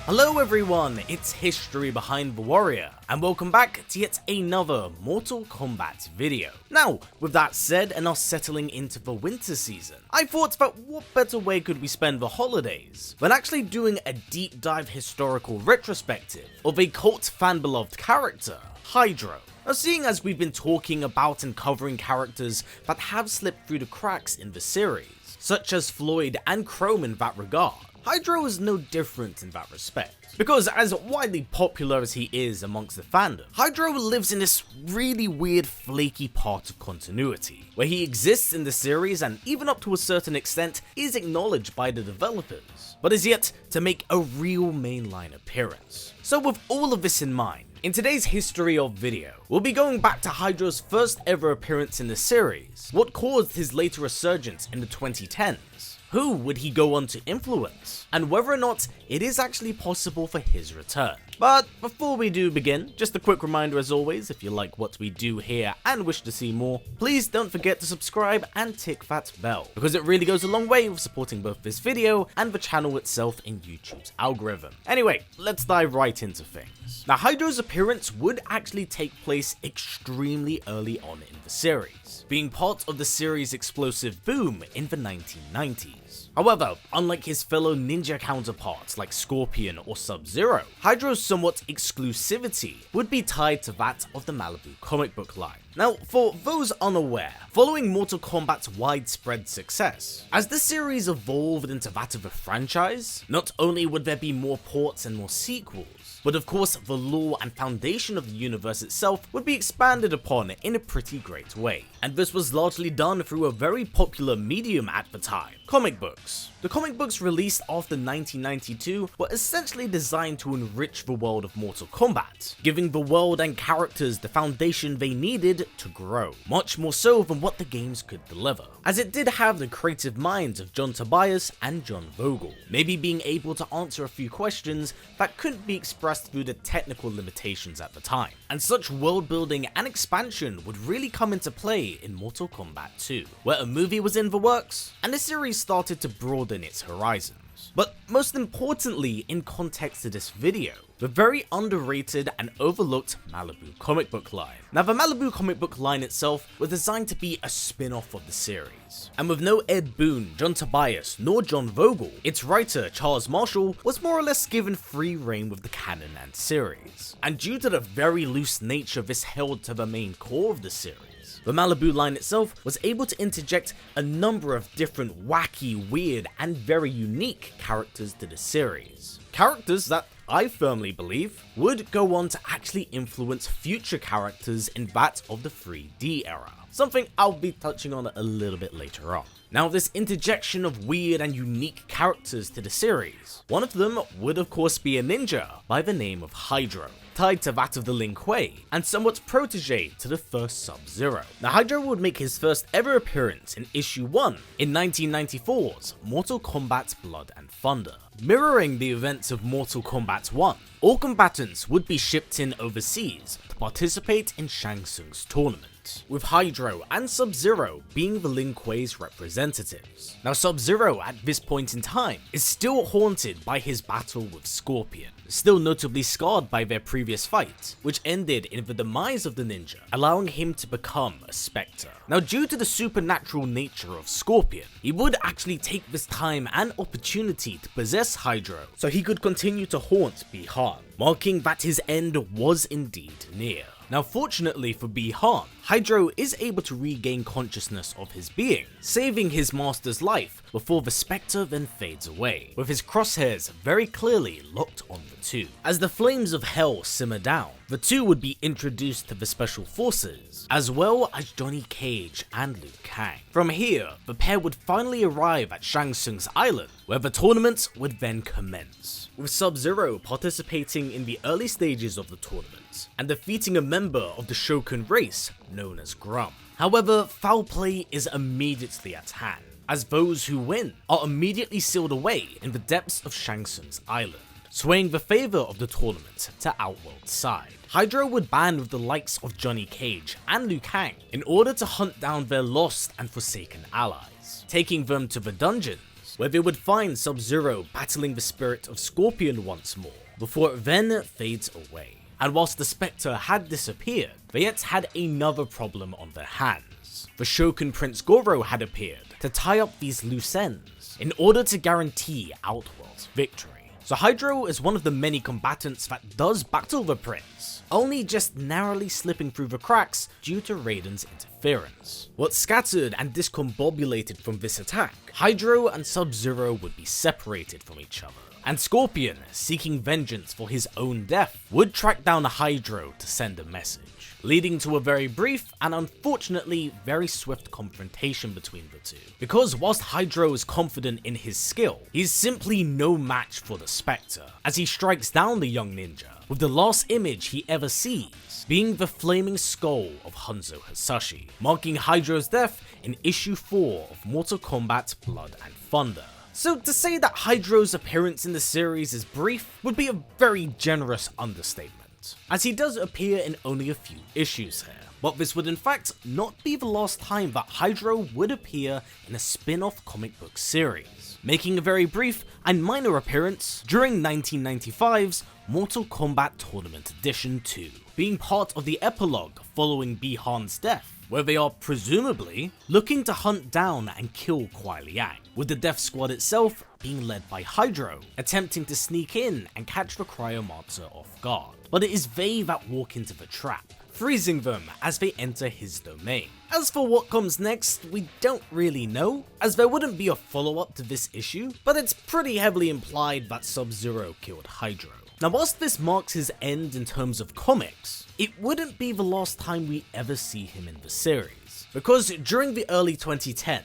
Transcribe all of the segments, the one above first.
Hello everyone, it's History Behind the Warrior, and welcome back to yet another Mortal Kombat video. Now, with that said and us settling into the winter season, I thought that what better way could we spend the holidays than actually doing a deep dive historical retrospective of a cult fan beloved character, Hydro. Now, seeing as we've been talking about and covering characters that have slipped through the cracks in the series, such as Floyd and Chrome in that regard, Hydro is no different in that respect. Because as widely popular as he is amongst the fandom, Hydro lives in this really weird flaky part of continuity, where he exists in the series and even up to a certain extent is acknowledged by the developers, but is yet to make a real mainline appearance. So with all of this in mind, in today's History of video, we'll be going back to Hydro's first ever appearance in the series, what caused his later resurgence in the 2010s, who would he go on to influence, and whether or not it is actually possible for his return. But before we do begin, just a quick reminder as always, if you like what we do here and wish to see more, please don't forget to subscribe and tick that bell, because it really goes a long way with supporting both this video and the channel itself in YouTube's algorithm. Anyway, let's dive right into things. Now, Hydro's appearance would actually take place extremely early on in the series, being part of the series' explosive boom in the 1990s. However, unlike his fellow ninja counterparts like Scorpion or Sub-Zero, Hydro's somewhat exclusivity would be tied to that of the Malibu comic book line. Now, for those unaware, following Mortal Kombat's widespread success, as the series evolved into that of a franchise, not only would there be more ports and more sequels, but of course the lore and foundation of the universe itself would be expanded upon in a pretty great way. And this was largely done through a very popular medium at the time, comic books. The comic books released after 1992 were essentially designed to enrich the world of Mortal Kombat, giving the world and characters the foundation they needed to grow, much more so than what the games could deliver, as it did have the creative minds of John Tobias and John Vogel, maybe being able to answer a few questions that couldn't be expressed through the technical limitations at the time. And such world building and expansion would really come into play in Mortal Kombat 2, where a movie was in the works, and the series started to broaden its horizons. But most importantly, in context to this video, the very underrated and overlooked Malibu comic book line. Now, the Malibu comic book line itself was designed to be a spin-off of the series, and with no Ed Boon, John Tobias, nor John Vogel, its writer Charles Marshall was more or less given free reign with the canon and series. And due to the very loose nature this held to the main core of the series, the Malibu line itself was able to interject a number of different wacky, weird, and very unique characters to the series. Characters that I firmly believe would go on to actually influence future characters in that of the 3D era, something I'll be touching on a little bit later on. Now, this interjection of weird and unique characters to the series, one of them would of course be a ninja by the name of Hydro, tied to that of the Lin Kuei, and somewhat protege to the first Sub-Zero. Now, Hydro would make his first ever appearance in issue 1 in 1994's Mortal Kombat Blood and Thunder. Mirroring the events of Mortal Kombat 1, all combatants would be shipped in overseas to participate in Shang Tsung's tournament, with Hydro and Sub-Zero being the Lin Kuei's representatives. Now, Sub-Zero at this point in time is still haunted by his battle with Scorpion, still notably scarred by their previous fight, which ended in the demise of the ninja, allowing him to become a spectre. Now, due to the supernatural nature of Scorpion, he would actually take this time and opportunity to possess Hydro so he could continue to haunt Bi-Han, marking that his end was indeed near. Now, fortunately for Bi-Han, Hydro is able to regain consciousness of his being, saving his master's life before the spectre then fades away, with his crosshairs very clearly locked on the two. As the flames of hell simmer down, the two would be introduced to the special forces, as well as Johnny Cage and Liu Kang. From here, the pair would finally arrive at Shang Tsung's island, where the tournament would then commence, with Sub-Zero participating in the early stages of the tournament, and defeating a member of the Shogun race known as Grum. However, foul play is immediately at hand, as those who win are immediately sealed away in the depths of Shang Tsung's island, swaying the favor of the tournament to Outworld's side. Hydro would band with the likes of Johnny Cage and Liu Kang in order to hunt down their lost and forsaken allies, taking them to the dungeons where they would find Sub-Zero battling the spirit of Scorpion once more, before it then fades away. And whilst the Spectre had disappeared, they yet had another problem on their hands. The Shogun Prince Goro had appeared to tie up these loose ends in order to guarantee Outworld's victory. So Hydro is one of the many combatants that does battle the Prince, only just narrowly slipping through the cracks due to Raiden's interference. Once scattered and discombobulated from this attack, Hydro and Sub-Zero would be separated from each other, and Scorpion, seeking vengeance for his own death, would track down Hydro to send a message, leading to a very brief and unfortunately very swift confrontation between the two. Because whilst Hydro is confident in his skill, he's simply no match for the Spectre, as he strikes down the young ninja, with the last image he ever sees being the flaming skull of Hanzo Hasashi, marking Hydro's death in issue 4 of Mortal Kombat Blood and Thunder. So to say that Hydro's appearance in the series is brief would be a very generous understatement, as he does appear in only a few issues here. But this would in fact not be the last time that Hydro would appear in a spin-off comic book series, making a very brief and minor appearance during 1995's Mortal Kombat Tournament Edition 2, being part of the epilogue following Bi-Han's death, where they are presumably looking to hunt down and kill Kuai Liang, with the Death Squad itself being led by Hydro, attempting to sneak in and catch the Cryomancer off guard. But it is they that walk into the trap, freezing them as they enter his domain. As for what comes next, we don't really know, as there wouldn't be a follow-up to this issue, but it's pretty heavily implied that Sub-Zero killed Hydro. Now whilst this marks his end in terms of comics, it wouldn't be the last time we ever see him in the series, because during the early 2010s,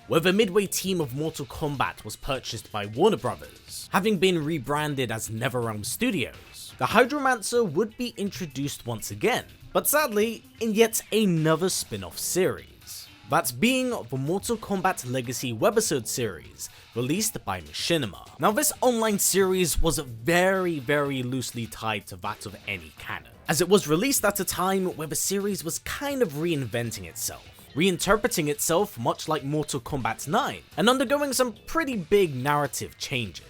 where the Midway team of Mortal Kombat was purchased by Warner Brothers, having been rebranded as NetherRealm Studios, the Hydromancer would be introduced once again, but sadly in yet another spin-off series, that being the Mortal Kombat Legacy webisode series released by Machinima. Now this online series was very loosely tied to that of any canon, as it was released at a time where the series was kind of reinventing itself, reinterpreting itself much like Mortal Kombat 9, and undergoing some pretty big narrative changes.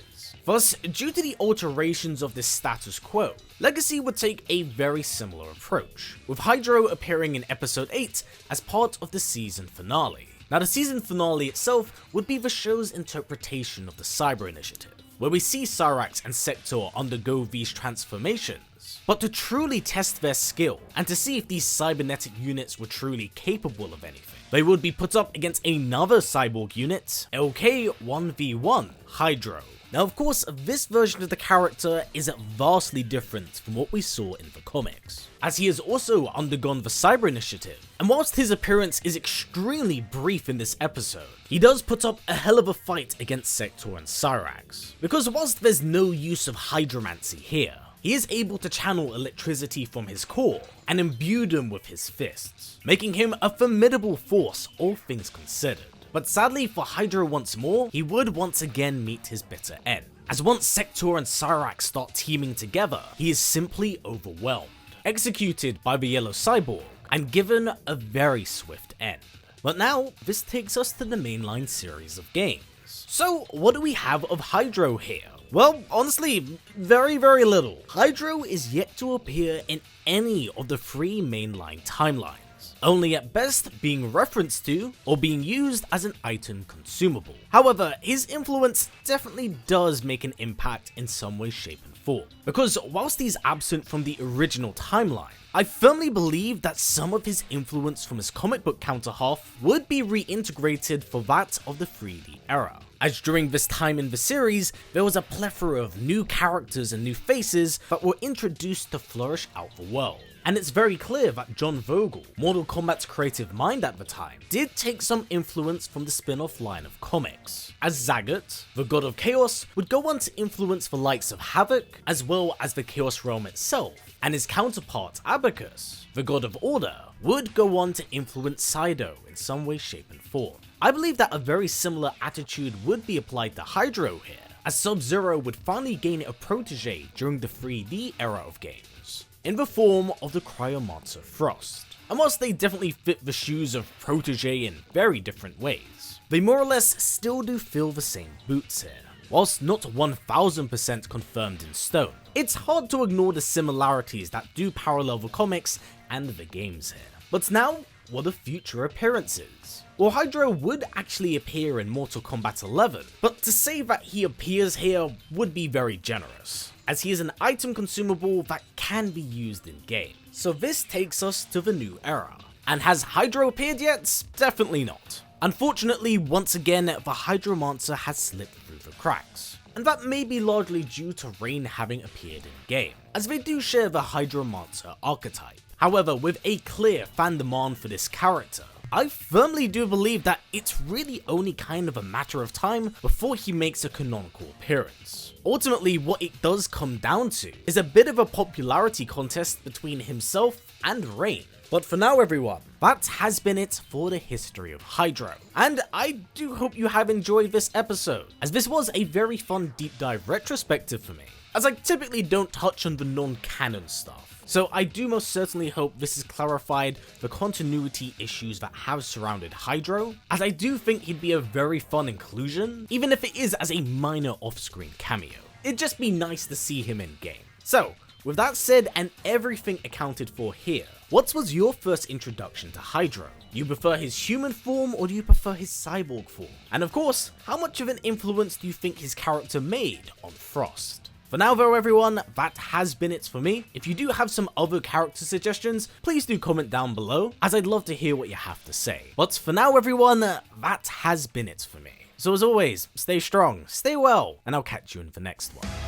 Thus, due to the alterations of this status quo, Legacy would take a very similar approach, with Hydro appearing in episode 8 as part of the season finale. Now the season finale itself would be the show's interpretation of the Cyber Initiative, where we see Cyrax and Sector undergo these transformations, but to truly test their skill and to see if these cybernetic units were truly capable of anything, they would be put up against another cyborg unit, LK1v1 Hydro. Now of course, this version of the character is vastly different from what we saw in the comics, as he has also undergone the Cyber Initiative, and whilst his appearance is extremely brief in this episode, he does put up a hell of a fight against Sector and Cyrax, because whilst there's no use of hydromancy here, he is able to channel electricity from his core and imbue them with his fists, making him a formidable force all things considered. But sadly for Hydro once more, he would once again meet his bitter end, as once Sector and Cyrax start teaming together, he is simply overwhelmed, executed by the Yellow Cyborg, and given a very swift end. But now, this takes us to the mainline series of games. So what do we have of Hydro here? Well, honestly, very little. Hydro is yet to appear in any of the 3 mainline timelines, only at best being referenced to or being used as an item consumable. However, his influence definitely does make an impact in some way, shape and form, because whilst he's absent from the original timeline, I firmly believe that some of his influence from his comic book counterhalf would be reintegrated for that of the 3D era, as during this time in the series, there was a plethora of new characters and new faces that were introduced to flourish out the world. And it's very clear that John Vogel, Mortal Kombat's creative mind at the time, did take some influence from the spin-off line of comics, as Zagat, the God of Chaos, would go on to influence the likes of Havoc, as well as the Chaos Realm itself, and his counterpart Abacus, the God of Order, would go on to influence Sido in some way, shape and form. I believe that a very similar attitude would be applied to Hydro here, as Sub-Zero would finally gain a protege during the 3D era of games, in the form of the Cryomancer Frost. and whilst they definitely fit the shoes of Protege in very different ways, they more or less still do fill the same boots here. Whilst not 1000% confirmed in stone, it's hard to ignore the similarities that do parallel the comics and the games here. But now, what of future appearances? Well, Hydro would actually appear in Mortal Kombat 11, but to say that he appears here would be very generous, as he is an item consumable that can be used in game. So this takes us to the new era. And has Hydro appeared yet? Definitely not. Unfortunately, once again, the Hydromancer has slipped through the cracks, and that may be largely due to Rain having appeared in game, as they do share the Hydromancer archetype. However, with a clear fan demand for this character, I firmly do believe that it's really only kind of a matter of time before he makes a canonical appearance. Ultimately, what it does come down to is a bit of a popularity contest between himself and Rain. But for now everyone, that has been it for the history of Hydro, and I do hope you have enjoyed this episode, as this was a very fun deep dive retrospective for me, as I typically don't touch on the non-canon stuff. So I do most certainly hope this has clarified the continuity issues that have surrounded Hydro, as I do think he'd be a very fun inclusion, even if it is as a minor off-screen cameo. It'd just be nice to see him in game. So, with that said and everything accounted for here, what was your first introduction to Hydro? Do you prefer his human form or do you prefer his cyborg form? And of course, how much of an influence do you think his character made on Frost? For now though everyone, that has been it for me. If you do have some other character suggestions, please do comment down below, as I'd love to hear what you have to say. But for now everyone, that has been it for me. So as always, stay strong, stay well, and I'll catch you in the next one.